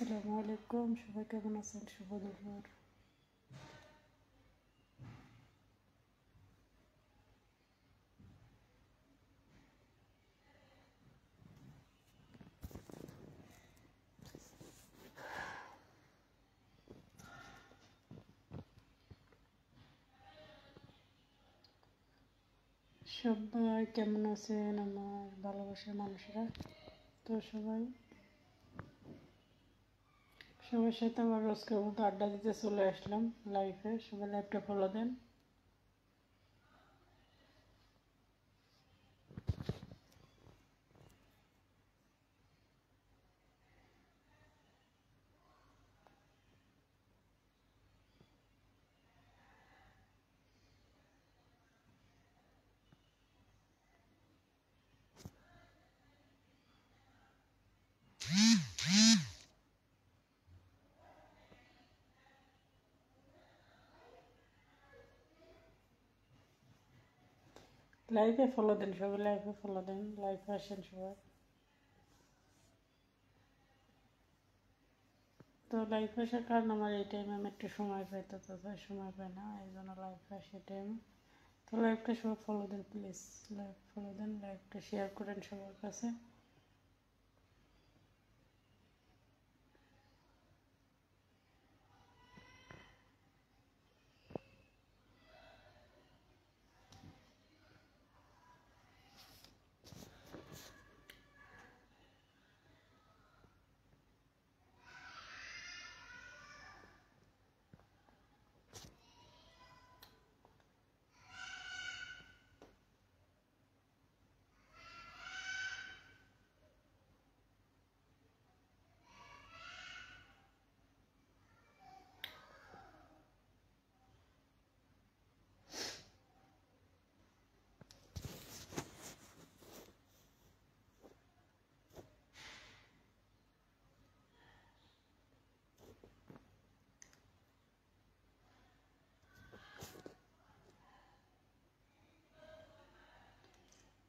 আসসালামু আলাইকুম, সবাই কেমন আছেন? শুভ দুপুর। সবাই কেমন আছেন আমার ভালোবাসার মানুষরা? তো সবার সাথে আমার রোজকার মতো আড্ডা দিতে চলে আসলাম লাইফে। সবাই লাইভটা ফলো দেন। লাইভে ফলো দেন সবাই, লাইভে ফলো দেন, লাইভে আসেন সবাই। তো লাইভে আসার কারণ আমার এই টাইমে আমি একটু সময় পাই, তো তাছাড়া সময় পাই না, এই জন্য লাইভে আসি টাইমে। তো লাইভটা সবাই ফলো দেন প্লিজ, লাইভ ফলো দেন, লাইভটা শেয়ার করেন সবার কাছে।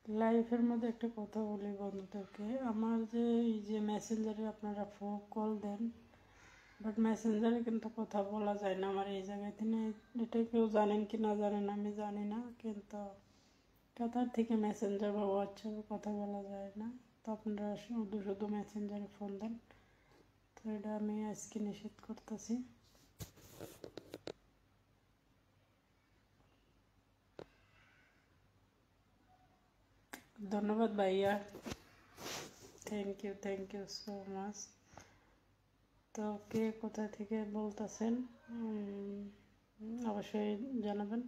লাইফের মধ্যে একটা কথা বলি বন্ধুদেরকে, আমার যে এই যে মেসেঞ্জারে আপনারা কল দেন, বাট মেসেঞ্জারে কিন্তু কথা বলা যায় না আমার এই জায়গায় থেকে। এটা কেউ জানেন কি না জানেন আমি জানি না, কিন্তু কাতার থেকে মেসেঞ্জার বা হোয়াটসঅ্যাপে কথা বলা যায় না। তো আপনারা শুধু শুধু মেসেঞ্জারে ফোন দেন, তো এটা আমি আজকে নিষেধ করতেছি। ধন্যবাদ ভাইয়া, থ্যাংক ইউ সো মাচ। তো কে কোথা থেকে বলতেছেন অবশ্যই জানাবেন।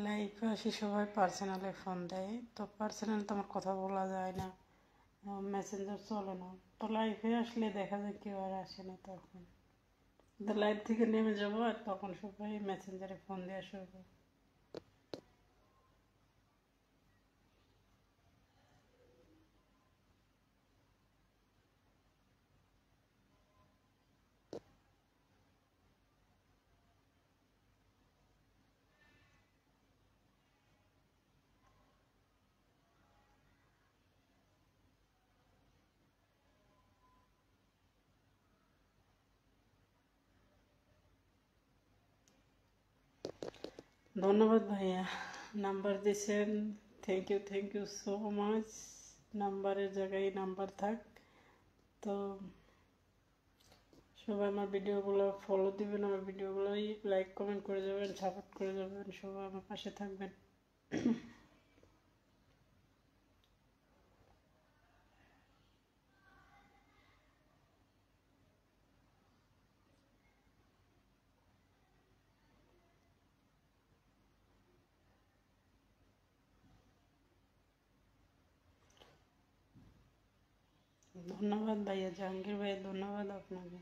লাইফে আসি সবাই পার্সোনালে ফোন দেয়, তো পার্সোনাল তো আমার কথা বলা যায় না, মেসেঞ্জার চলে না। তো লাইফে আসলে দেখা যায় কেউ আর আসে না, তখন লাইভ থেকে নেমে যাবো আর তখন সবাই মেসেঞ্জারে ফোন দেওয়া শুরু করবে। ধন্যবাদ ভাইয়া, নাম্বার দিয়েছেন, থ্যাংক ইউ সো মাচ। নাম্বারের জায়গায় নাম্বার থাক। তো সবাই আমার ভিডিওগুলো ফলো দিবেন, আমার ভিডিওগুলো লাইক কমেন্ট করে যাবেন, সাপোর্ট করে যাবেন, সবাই আমার পাশে থাকবেন। ধন্যবাদ ভাইয়া, জাহাঙ্গীর ভাইয়া, ধন্যবাদ আপনাকে।